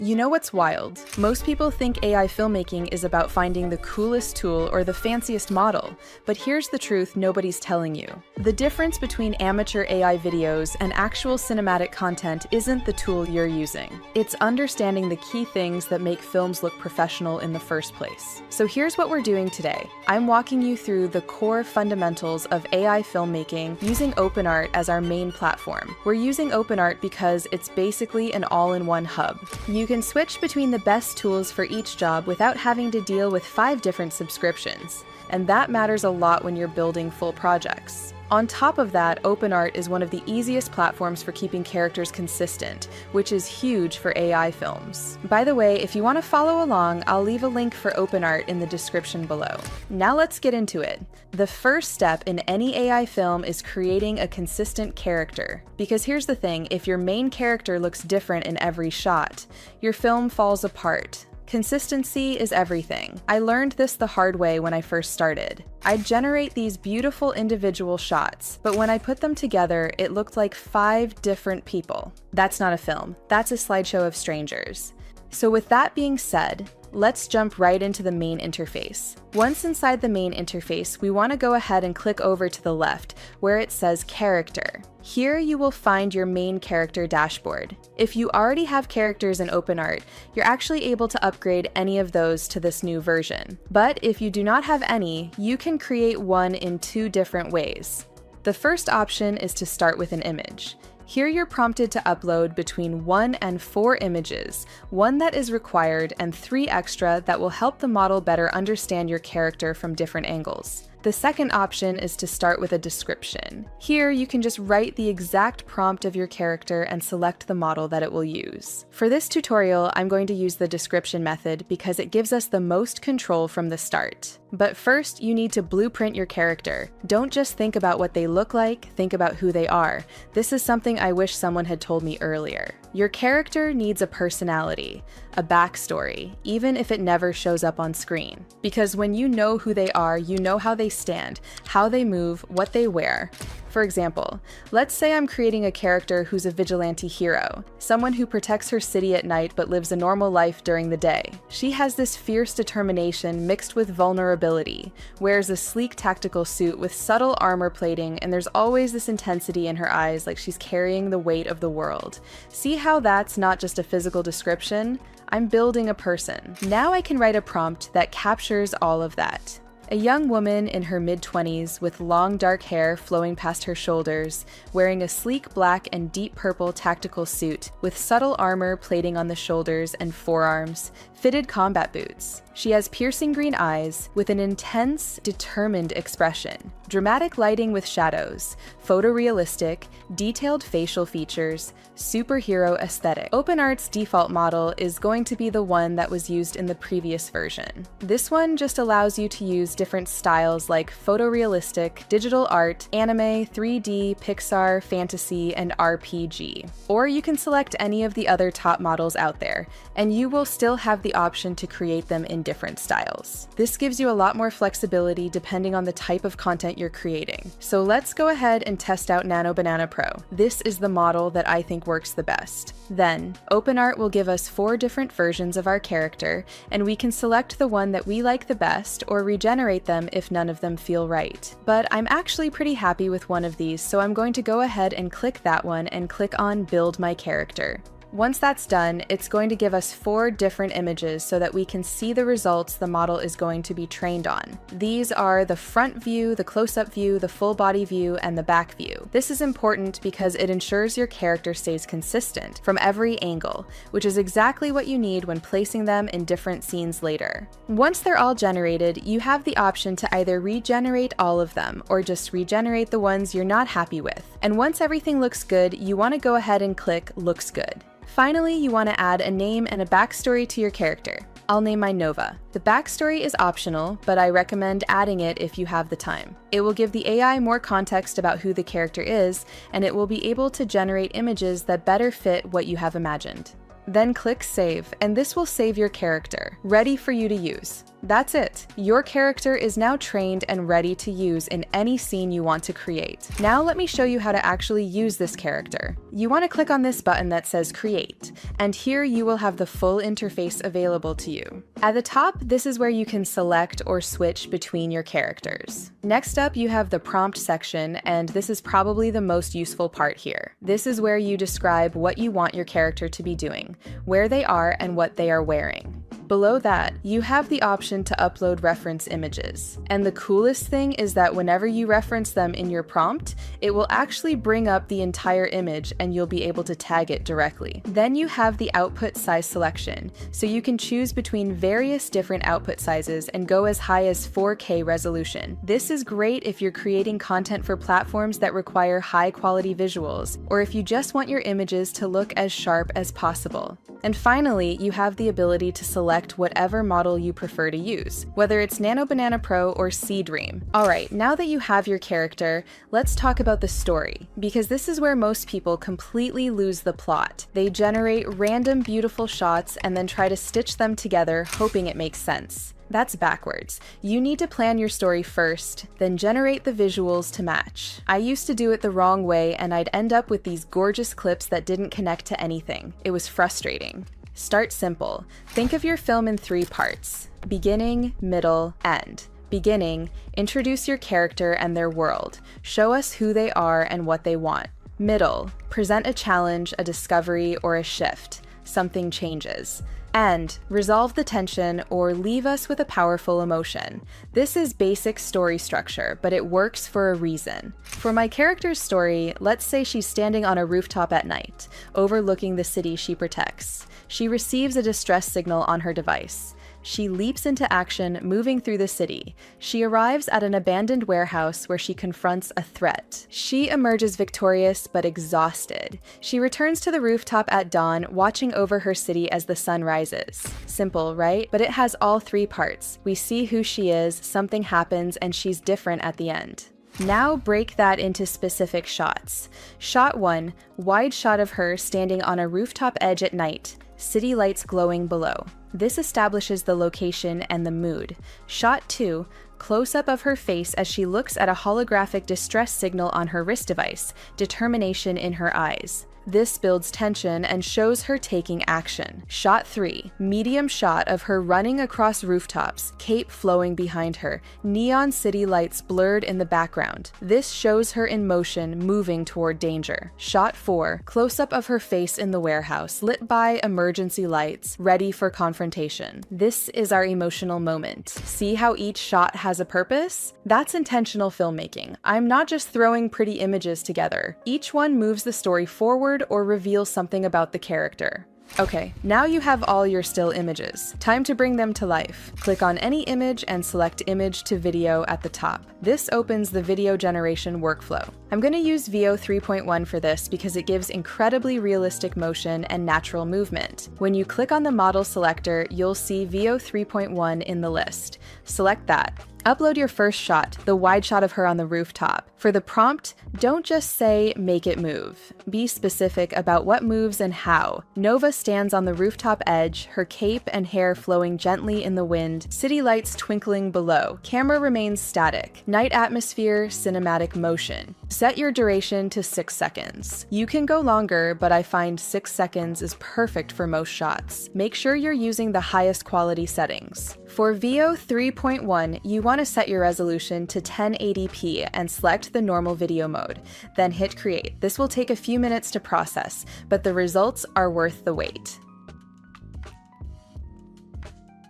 You know what's wild? Most people think AI filmmaking is about finding the coolest tool or the fanciest model, but here's the truth nobody's telling you. The difference between amateur AI videos and actual cinematic content isn't the tool you're using. It's understanding the key things that make films look professional in the first place. So here's what we're doing today. I'm walking you through the core fundamentals of AI filmmaking using OpenArt as our main platform. We're using OpenArt because it's basically an all-in-one hub. You can switch between the best tools for each job without having to deal with 5 different subscriptions, and that matters a lot when you're building full projects. On top of that, OpenArt is one of the easiest platforms for keeping characters consistent, which is huge for AI films. By the way, if you want to follow along, I'll leave a link for OpenArt in the description below. Now let's get into it. The first step in any AI film is creating a consistent character. Because here's the thing, if your main character looks different in every shot, your film falls apart. Consistency is everything. I learned this the hard way when I first started. I'd generate these beautiful individual shots, but when I put them together, it looked like 5 different people. That's not a film. That's a slideshow of strangers. So with that being said, let's jump right into the main interface. Once inside the main interface, we want to go ahead and click over to the left, where it says Character. Here you will find your main character dashboard. If you already have characters in OpenArt, you're actually able to upgrade any of those to this new version. But if you do not have any, you can create one in 2 different ways. The first option is to start with an image. Here you're prompted to upload between 1 and 4 images, 1 that is required and 3 extra that will help the model better understand your character from different angles. The second option is to start with a description. Here you can just write the exact prompt of your character and select the model that it will use. For this tutorial, I'm going to use the description method because it gives us the most control from the start. But first, you need to blueprint your character. Don't just think about what they look like, think about who they are. This is something I wish someone had told me earlier. Your character needs a personality, a backstory, even if it never shows up on screen. Because when you know who they are, you know how they stand, how they move, what they wear. For example, let's say I'm creating a character who's a vigilante hero, someone who protects her city at night but lives a normal life during the day. She has this fierce determination mixed with vulnerability, wears a sleek tactical suit with subtle armor plating, and there's always this intensity in her eyes like she's carrying the weight of the world. See how that's not just a physical description? I'm building a person. Now I can write a prompt that captures all of that. A young woman in her mid-20s with long dark hair flowing past her shoulders, wearing a sleek black and deep purple tactical suit with subtle armor plating on the shoulders and forearms, fitted combat boots. She has piercing green eyes with an intense, determined expression, dramatic lighting with shadows, photorealistic, detailed facial features, superhero aesthetic. OpenArt's default model is going to be the one that was used in the previous version. This one just allows you to use different styles like photorealistic, digital art, anime, 3D, Pixar, fantasy, and RPG. Or you can select any of the other top models out there, and you will still have the option to create them in different styles. This gives you a lot more flexibility depending on the type of content you're creating. So let's go ahead and test out Nano Banana Pro. This is the model that I think works the best. Then, OpenArt will give us 4 different versions of our character, and we can select the one that we like the best or regenerate them if none of them feel right. But I'm actually pretty happy with one of these, so I'm going to go ahead and click that one and click on Build My Character. Once that's done, it's going to give us 4 different images so that we can see the results the model is going to be trained on. These are the front view, the close-up view, the full body view, and the back view. This is important because it ensures your character stays consistent from every angle, which is exactly what you need when placing them in different scenes later. Once they're all generated, you have the option to either regenerate all of them or just regenerate the ones you're not happy with. And once everything looks good, you want to go ahead and click Looks Good. Finally, you want to add a name and a backstory to your character. I'll name mine Nova. The backstory is optional, but I recommend adding it if you have the time. It will give the AI more context about who the character is, and it will be able to generate images that better fit what you have imagined. Then click Save, and this will save your character, ready for you to use. That's it. Your character is now trained and ready to use in any scene you want to create. Now let me show you how to actually use this character. You want to click on this button that says Create, and here you will have the full interface available to you. At the top, this is where you can select or switch between your characters. Next up, you have the prompt section, and this is probably the most useful part here. This is where you describe what you want your character to be doing, where they are, and what they are wearing. Below that, you have the option to upload reference images. And the coolest thing is that whenever you reference them in your prompt, it will actually bring up the entire image and you'll be able to tag it directly. Then you have the output size selection, so you can choose between various different output sizes and go as high as 4K resolution. This is great if you're creating content for platforms that require high quality visuals, or if you just want your images to look as sharp as possible. And finally, you have the ability to select whatever model you prefer to use, whether it's Nano Banana Pro or Seedream. Alright, now that you have your character, let's talk about the story, because this is where most people completely lose the plot. They generate random beautiful shots and then try to stitch them together, hoping it makes sense. That's backwards. You need to plan your story first, then generate the visuals to match. I used to do it the wrong way and I'd end up with these gorgeous clips that didn't connect to anything. It was frustrating. Start simple. Think of your film in 3 parts: beginning, middle, end. Beginning, introduce your character and their world. Show us who they are and what they want. Middle, present a challenge, a discovery, or a shift. Something changes. End, resolve the tension or leave us with a powerful emotion. This is basic story structure, but it works for a reason. For my character's story, let's say she's standing on a rooftop at night, overlooking the city she protects. She receives a distress signal on her device. She leaps into action, moving through the city. She arrives at an abandoned warehouse where she confronts a threat. She emerges victorious but exhausted. She returns to the rooftop at dawn, watching over her city as the sun rises. Simple, right? But it has all 3 parts. We see who she is, something happens, and she's different at the end. Now break that into specific shots. Shot 1, wide shot of her standing on a rooftop edge at night, city lights glowing below. This establishes the location and the mood. Shot 2, close-up of her face as she looks at a holographic distress signal on her wrist device, determination in her eyes. This builds tension and shows her taking action. Shot 3, medium shot of her running across rooftops, cape flowing behind her, neon city lights blurred in the background. This shows her in motion, moving toward danger. Shot 4, close-up of her face in the warehouse, lit by emergency lights, ready for confrontation. This is our emotional moment. See how each shot has a purpose? That's intentional filmmaking. I'm not just throwing pretty images together. Each one moves the story forward or reveal something about the character. Okay, now you have all your still images. Time to bring them to life. Click on any image and select Image to Video at the top. This opens the video generation workflow. I'm going to use VO 3.1 for this because it gives incredibly realistic motion and natural movement. When you click on the model selector, you'll see VO 3.1 in the list. Select that. Upload your first shot, the wide shot of her on the rooftop. For the prompt, don't just say, make it move. Be specific about what moves and how. Nova stands on the rooftop edge, her cape and hair flowing gently in the wind, city lights twinkling below. Camera remains static. Night atmosphere, cinematic motion. Set your duration to 6 seconds. You can go longer, but I find 6 seconds is perfect for most shots. Make sure you're using the highest quality settings. For VO 3.1, you want to set your resolution to 1080p and select the normal video mode. Then hit create. This will take a few minutes to process, but the results are worth the wait.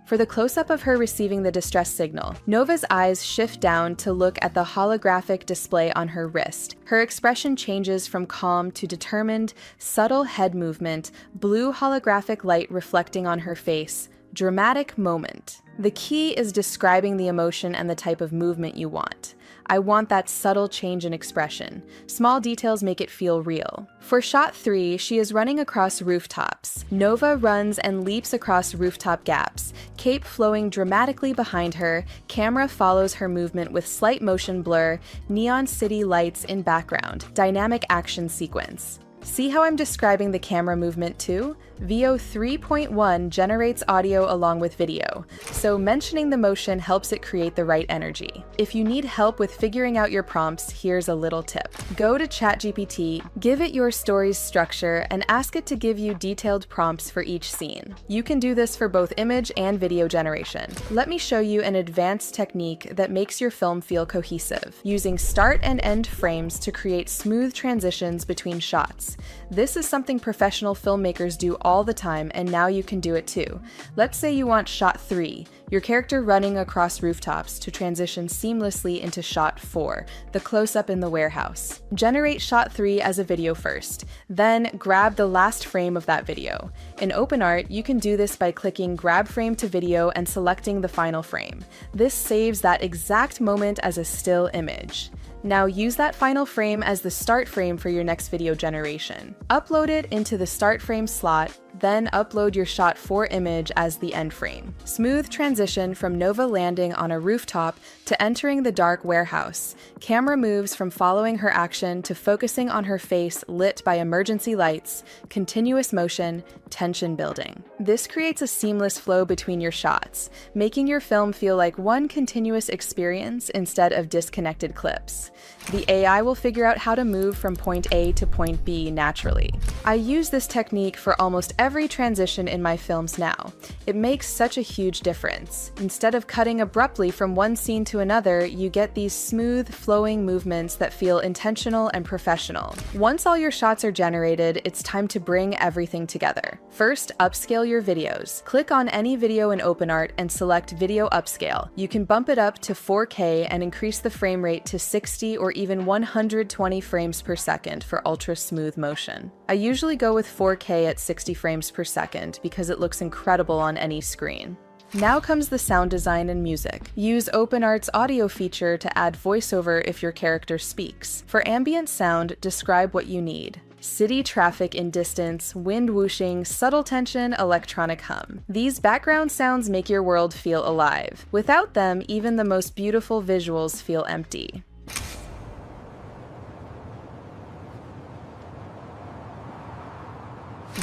For the close-up of her receiving the distress signal, Nova's eyes shift down to look at the holographic display on her wrist. Her expression changes from calm to determined, subtle head movement, blue holographic light reflecting on her face. Dramatic moment. The key is describing the emotion and the type of movement you want. I want that subtle change in expression. Small details make it feel real. For shot 3, she is running across rooftops. Nova runs and leaps across rooftop gaps, cape flowing dramatically behind her, camera follows her movement with slight motion blur, neon city lights in background, dynamic action sequence. See how I'm describing the camera movement too? VO 3.1 generates audio along with video, so mentioning the motion helps it create the right energy. If you need help with figuring out your prompts, here's a little tip. Go to ChatGPT, give it your story's structure, and ask it to give you detailed prompts for each scene. You can do this for both image and video generation. Let me show you an advanced technique that makes your film feel cohesive, using start and end frames to create smooth transitions between shots. This is something professional filmmakers do all the time, and now you can do it too. Let's say you want shot 3, your character running across rooftops, to transition seamlessly into shot 4, the close-up in the warehouse. Generate shot 3 as a video first, then grab the last frame of that video. In OpenArt, you can do this by clicking Grab Frame to Video and selecting the final frame. This saves that exact moment as a still image. Now use that final frame as the start frame for your next video generation. Upload it into the start frame slot, then upload your shot 4 image as the end frame. Smooth transition from Nova landing on a rooftop to entering the dark warehouse. Camera moves from following her action to focusing on her face lit by emergency lights, continuous motion, tension building. This creates a seamless flow between your shots, making your film feel like one continuous experience instead of disconnected clips. The AI will figure out how to move from point A to point B naturally. I use this technique for almost every transition in my films now. It makes such a huge difference. Instead of cutting abruptly from one scene to another, you get these smooth, flowing movements that feel intentional and professional. Once all your shots are generated, it's time to bring everything together. First, upscale your videos. Click on any video in OpenArt and select Video Upscale. You can bump it up to 4K and increase the frame rate to 60 or even 120 frames per second for ultra smooth motion. I usually go with 4K at 60 frames per second because it looks incredible on any screen. Now comes the sound design and music. Use OpenArt's audio feature to add voiceover if your character speaks. For ambient sound, describe what you need. City traffic in distance, wind whooshing, subtle tension, electronic hum. These background sounds make your world feel alive. Without them, even the most beautiful visuals feel empty.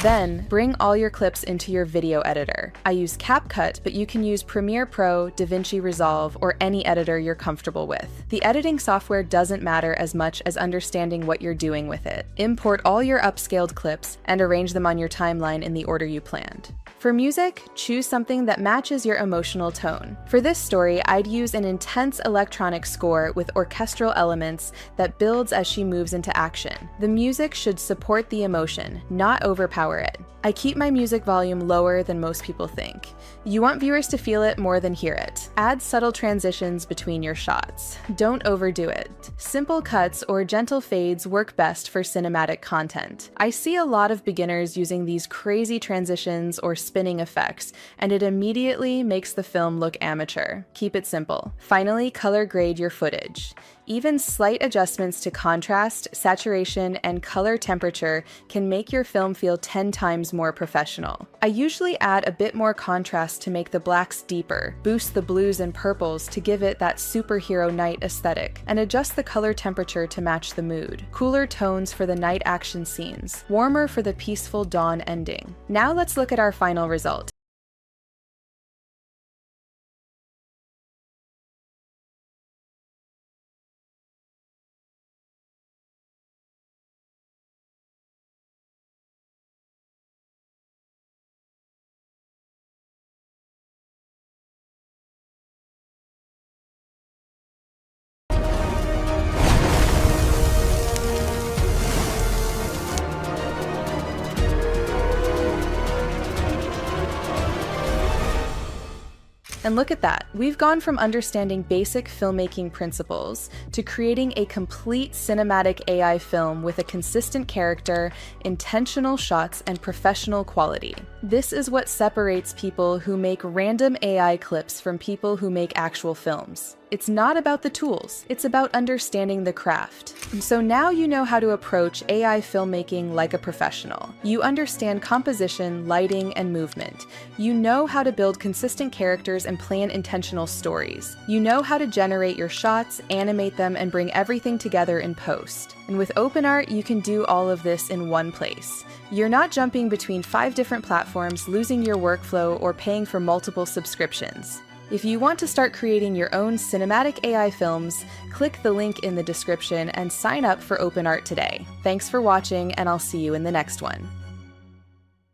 Then, bring all your clips into your video editor. I use CapCut, but you can use Premiere Pro, DaVinci Resolve, or any editor you're comfortable with. The editing software doesn't matter as much as understanding what you're doing with it. Import all your upscaled clips and arrange them on your timeline in the order you planned. For music, choose something that matches your emotional tone. For this story, I'd use an intense electronic score with orchestral elements that builds as she moves into action. The music should support the emotion, not overpower it. I keep my music volume lower than most people think. You want viewers to feel it more than hear it. Add subtle transitions between your shots. Don't overdo it. Simple cuts or gentle fades work best for cinematic content. I see a lot of beginners using these crazy transitions or spinning effects, and it immediately makes the film look amateur. Keep it simple. Finally, color grade your footage. Even slight adjustments to contrast, saturation, and color temperature can make your film feel 10 times more professional. I usually add a bit more contrast to make the blacks deeper, boost the blues and purples to give it that superhero night aesthetic, and adjust the color temperature to match the mood. Cooler tones for the night action scenes, warmer for the peaceful dawn ending. Now let's look at our final result. And look at that, we've gone from understanding basic filmmaking principles to creating a complete cinematic AI film with a consistent character, intentional shots, and professional quality. This is what separates people who make random AI clips from people who make actual films. It's not about the tools, it's about understanding the craft. So now you know how to approach AI filmmaking like a professional. You understand composition, lighting, and movement. You know how to build consistent characters and plan intentional stories. You know how to generate your shots, animate them, and bring everything together in post. And with OpenArt, you can do all of this in one place. You're not jumping between 5 different platforms, losing your workflow, or paying for multiple subscriptions. If you want to start creating your own cinematic AI films, click the link in the description and sign up for OpenArt today. Thanks for watching, and I'll see you in the next one.